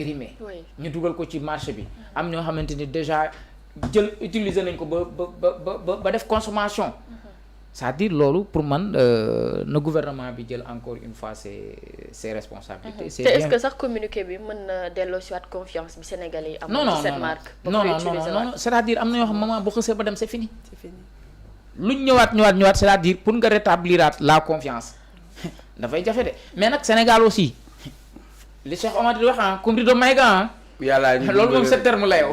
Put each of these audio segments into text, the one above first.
périmé. oui ñu dugal ko ci marché bi. am ñoo xamante ni déjà utiliser nañ ko ba def consommation. c'est-à-dire loolu pour man na gouvernement bi jël encore une fois ses responsabilités. te est-ce que sax communiqué bi mën na delloo si waat confiance bi Sénégalais yi am ci cette marque. non c'est-à-dire am na yoo xam moment bu xësee ba dem c'est fini. luñ ñëwaat c'est-à-dire pour nga rétabliraat la confiance dafay jafe de mais nag Sénégal aussi li Cheikh Omar di wax comme rido mayga yàlla loolu moom c'est terme la yow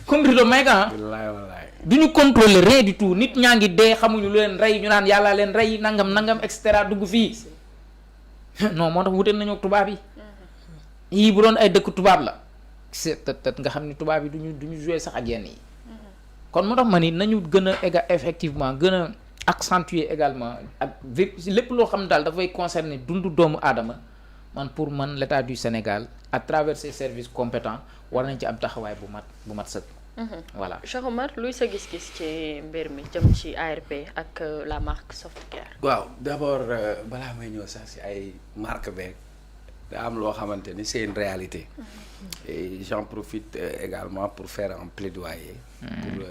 comme rido mayga wallaay du ñu contrôler rien du tout nit ñaa ngi dee xamuñu lu leen rey ñu naan yàlla leen rey nangam et cetera dugg fii non moo tax wute nañu ak tubaab yi yii bu doon ay dëkk tubaab la c'est peut-être nga xam ni tubaab yi duñu jouer sax ak yenn yi kon moo tax ma ni nañu gën a effectivement gën a accentuer également ak lépp loo xam daal dafay concerner dundu doomu aadama man pour man l'État du Sénégal à travers ses services compétents war nañ ci am taxawaay bu mat sëkk. voilà Cheikh Omar luy sa gis-gis ci mbir mi jëm ci ARP ak la marque Softcare. waaw d'abord balaa may ñëw sax ci ay marque beeg da am loo xamante ni c'est une réalité. et j'en profite également pour faire un plaidoyer. pour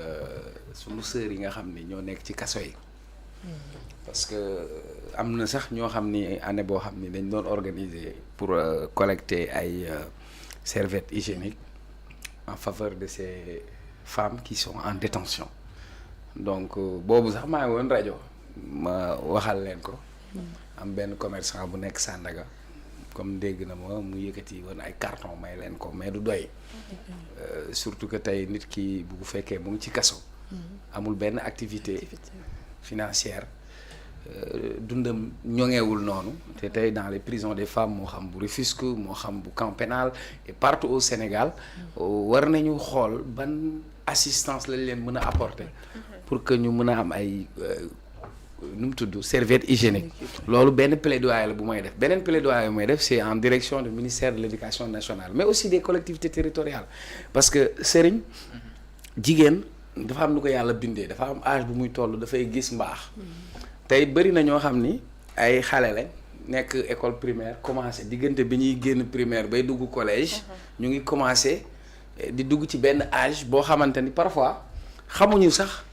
sunu sœurs yi nga xam ni ñoo nekk ci kaso yi. parce que am na sax ñoo xam ni année boo xam ni dañ doon organiser pour collecter ay serviettes hygiéniques en faveur de ces femmes qui sont en détention donc boobu sax maa ngi woon rajo ma waxal leen ko am benn commerçant bu nekk Sandaga comme dégg na ma mu yëkkati woon ay carton may leen ko mais du doy surtout que tey nit ki bu fekkee mu ngi ci kaso amul benn activité financière dundam ñoŋeewul noonu te tey dans les prisons des femmes moo xam bu Rufisque moo xam bu camp pénal et partout au Sénégal war nañu xool ban assistance lañ leen mën a apporter pour que ñu mën a am ay nu mu tudd serviette hygiénique loolu benn plaidoyer la bu may def beneen plaidoyer bu may def c'est en direction du ministère de l'éducation nationale mais aussi des collectivités territoriales parce que sëriñ jigéen dafa am lu ko yàlla bindee dafa am âge bu muy toll dafay gis mbaax tey bëri na ñoo xam ni ay xale lañ nekk école primaire commencé diggante bi ñuy génn primaire bay dugg collège ñu ngi commencé di dugg ci benn âge boo xamante ni parfois xamuñu sax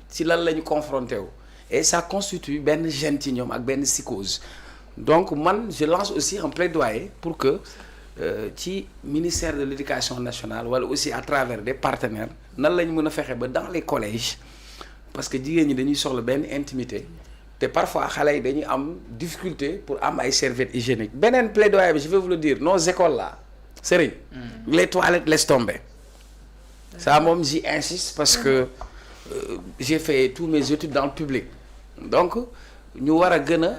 ci lan la ñu confronté wu et ça constitue benn gêne ci ñoom ak benn psychose donc man je lance aussi un plaidoyer pour que ci ministère de l'éducation nationale wala aussi à travers des partenaires nan lañ mën a fexe ba dans les collèges parce que jigéen ñi dañuy soxla benn intimité te parfois xale yi dañuy am difficulté pour am ay serviettes hygiéniques beneen plaidoyer bi je vais vous le dire nos écoles là Serigne les toilettes laisse tomber ça moom j'y insiste parce que j'ai fait tous mes études dans le public donc ñu war a gën a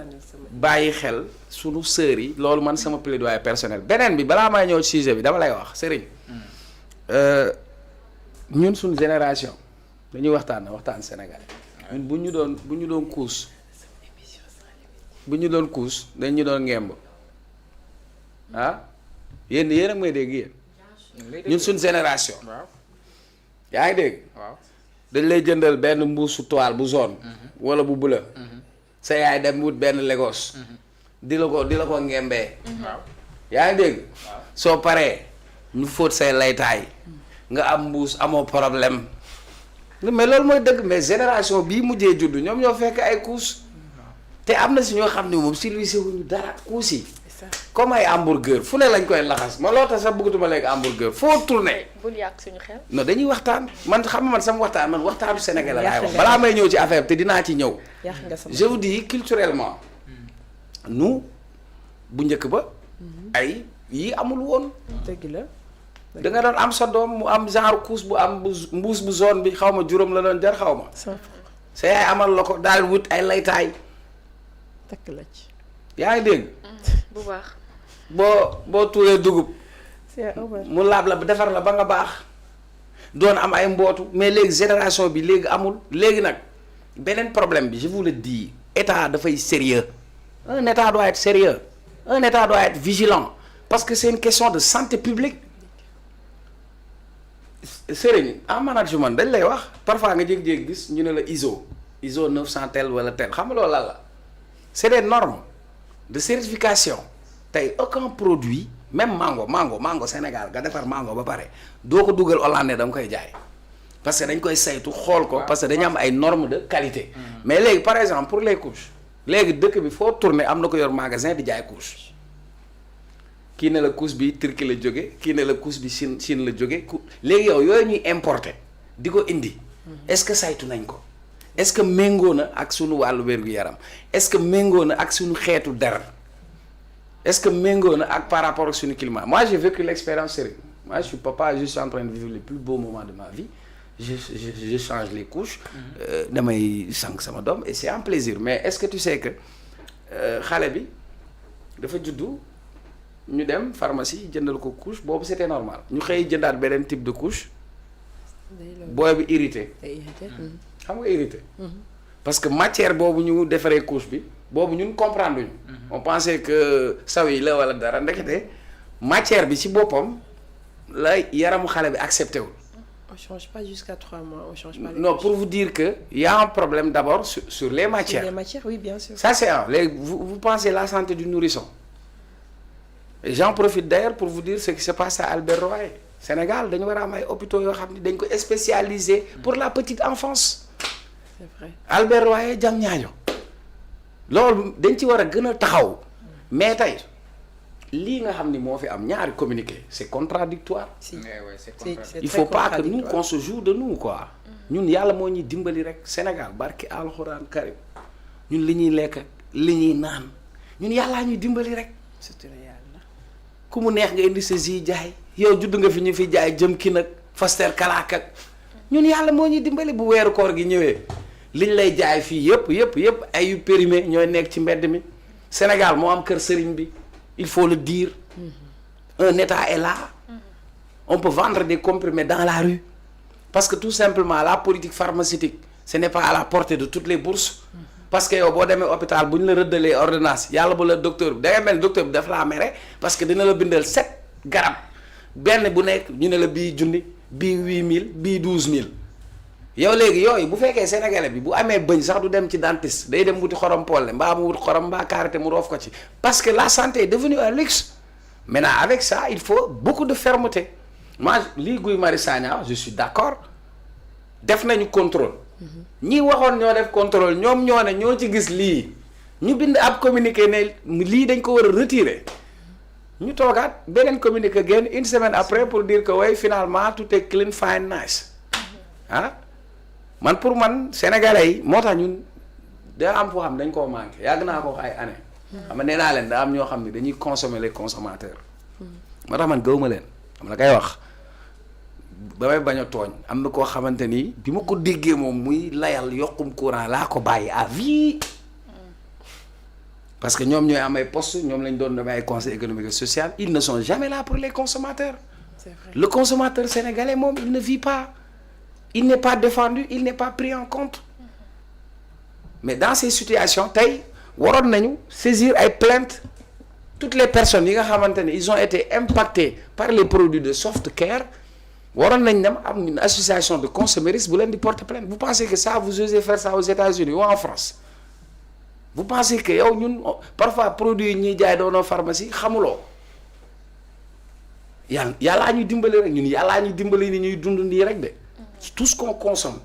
bàyyi xel sunu sœurs yi loolu man sama plaidoyer personnel beneen bi balaa may ñëw sujet bi dama lay wax Serigne ñun suñu génération dañuy waxtaan Sénégal ñun bu ñu doon kuus dañ ñu doon ngemb yéen ak may dégg yéen ñun suñu génération yaa ngi dégg dañ lay jëndal benn mbuusu toile bu jaune wala bu bleu sa yaay dem wut benn Lagos di la ko ngembee yaa ngi dégg soo paree ñu fóot say laytaay nga am mbuus amoo problème mais loolu mooy dëgg mais génération bii mujjee juddu ñoom ñoo fekk ay kuus te am na si ñoo xam ne moom civilisé wuñu dara kuus yi comme ay hamburger fu ne lañ koy laxas ma loo tax sax bëggatuma lekk hamburger foo tourné. bul yàq suñu xel. non dañuy waxtaan man xam nga man sama waxtaanu Sénégal laay wax balaa may ñëw ci affaire te dinaa ci ñëw. je vous dis culturellement nous bu njëkk ba ay yii amul woon. dëgg la. da nga doon am sa doom mu am genre kuus bu am mbuus bu zone bi xaw ma juróom la doon jar xaw ma. sa yaay amal la ko daal wut ay laytaay. takk la ci. yaa ngi dégg. bu baax. boo tuuree dugub. mu laab la defar la ba nga baax. doon am ay mbootu mais léegi génération bi léegi amul léegi nag beneen problème bi je vous le dis état dafay sérieux un état doit être sérieux un état doit être vigilant parce que c'est une question de santé publique. Sëriñ en management dañ lay wax parfois nga jékki-jékki gis ñu ne la ISO 900 tel wala tel xam nga loolu lan la c'est des normes de certification tey aucun produit même mango Sénégal nga defar mango ba pare doo ko dugal hollandais da nga koy jaay parce que dañ koy saytu xool ko parce que dañu am ay normes de qualité. mais léegi par exemple pour les couches léegi dëkk bi foo tourner am na ko yor magasin di jaay couche kii ne la couche bi Turquie la jóge kii ne la couche bi Chine la jóge léegi yow yooyu ñuy importer di ko indi est-ce que saytu nañ ko est-ce que méngoo na ak sunu wàllu wér-gu-yaram est-ce que méngoo na ak sunu xeetu der est-ce que méngoo na ak par rapport ak suñu climat moi j'ai vécu l'expérience sérieux moi je suis papa je suis en train de vivre les plus beaux moments de ma vie je change les couches damay sang sama doom et c'est un plaisir mais est-ce que tu sais que xale bi dafa juddu ñu dem pharmacie jëndal ko couche boobu c'était normal ñu xëy jëndaat beneen type de couche booy bi irrité xam nga irrité parce que matière boobu ñu defaree couche bi boobu ñun comprendre ñu on pensait que saw yi la wala dara ndekete matière bi ci boppam la yaramu xale bi accepté wul. On change pas jusqu'à 3 mois, on change pas les non couches. pour vous dire que y a un problème d'abord sur les matières. Sur les matières, oui, bien sûr. Ça c'est un léegi vous pensez la santé du nourrisson et j'en profite d'ailleurs pour vous dire ce qui se passe à Albert Royer Sénégal dañu war a am ay hôpitaux yoo xam ne dañ ko spécialisé pour la petite enfance. C'est vrai. Albert Royer Diamniadio loolu dañ ci war a gën a taxaw mais tey lii nga xam ni moo fi am ñaari communiqué c'est contradictoire. Si. c'est C'est Il très faut pas que nous contradictoire. qu'on se joue de nous quoi ñun yàlla moo ñuy dimbali rek Sénégal barki alxuraan karim ñun li ñuy lekk li ñuy naan ñun yàllaa ñuy dimbali rek Surtout yàlla. ku mu neex nga indi sa zi jaay yow judd nga fi ñu fi jaay jëm ki nag faster kalaak ak ñun yàlla moo ñuy dimbali bu weeru koor gi ñëwee liñ lay jaay fii yëpp ay yu périmé ñooy nekk ci mbedd mi Sénégal moo am kër sëriñ bi il faut le dire un état est là on peut vendre des comprimés dans la rue parce que tout simplement la politique pharmaceutique ce n'est pas à la portée de toutes les bourses parce que yow boo demee hôpital bu ñu la rëddalee ordonnance yàlla bu la docteur bi da ngay mel docteur bi daf laa mere parce que dina la bindal 7 garab benn bu nekk ñu ne la bii junni bii 8000 bii 12000 yow léegi yooyu bu fekkee sénégalais bi bu amee bëñ sax du dem ci dentiste day dem wuti xorom polle mbaa mu wut xorom mbaa karité mu roof ko ci parce que la santé est devenue un luxe maintenant avec ça il faut beaucoup de fermeté moi lii Guy Marius Sagna je suis d'accord def nañu contrôle ñi waxoon ñoo def contrôle ñoom ñoo ne ñoo ci gis lii ñu bind ab communiqué ne lii dañ ko war a retirer ñu toogaat beneen communiqué génn une semaine après pour dire que way finalement tout est clean fine nice ah man pour man sénégalais yi moo tax ñun da am foo xam dañ koo manqué yàgg naa ko wax ay années xam nga nee naa leen da am ñoo xam ne dañuy consommer les consommateurs moo tax man gëwuma leen xam la kay wax ba may bañ a tooñ am na koo xamante ni bi ma ko déggee moom muy layal yokkum courant laa ko bàyyi à vie parce que ñoom ñooy am ay postes ñoom lañ doon demee ay conseil économique et social ils ne sont jamais là pour les consommateurs C'est vrai. le consommateur sénégalais moom il ne vit pas il n'est pas défendu il n'est pas pris en compte mais dans ces situations tey waroon nañu saisir ay plaintes toutes les personnes yi nga xamante ne ils ont été impactés par les produits de soft care waroon nañ dem am une association de consommateurs bu leen di porter plainte vous pensez que ça vous osez faire ça aux États-Unis ou en France vous pensez que yow ñun parfois produits yi ñuy jaay doonoo pharmacie xamuloo yàllaa ñuy dimbali rek ñun yàllaa ñuy dimbali ni ñuy dund nii rek de tout ce qu'on consomme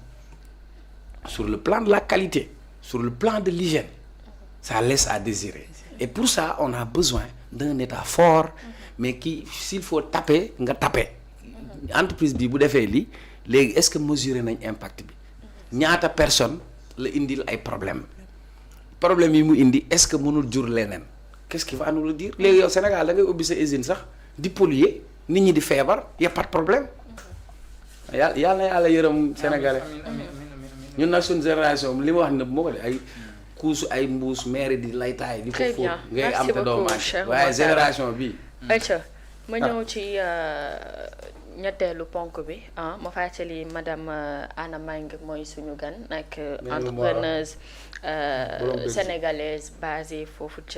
sur le plan de la qualité sur le plan de l'hygiène ça laisse à désirer et pour ça on a besoin d'un état fort mais qui s'il faut taper nga taper entreprise bi bu defee lii léegi est-ce que mesurer nañ impact bi ñaata personne la indil ay problème yi mu indi est-ce que mënul jur leneen qu'est-ce qui va nous le dire léegi yow Sénégal da ngay ubbi sa usine sax di polluer nit ñi di feebar y a pas de problème yàlla na yàlla yërëm sénégalais ñun nag suñu génération li ma wax ne moo ko de ay kuusu ay mbuus maire di laytaay di ko Très fóot bien. ngay am te doo Merci màgg beaucoup, waaye cher génération bi Aïcha ma ñëw ci ñetteelu ponk bi ma fàttali madame Anna Mbengue mooy suñu gan nekk entrepreneuse sénégalaise basée foofu ca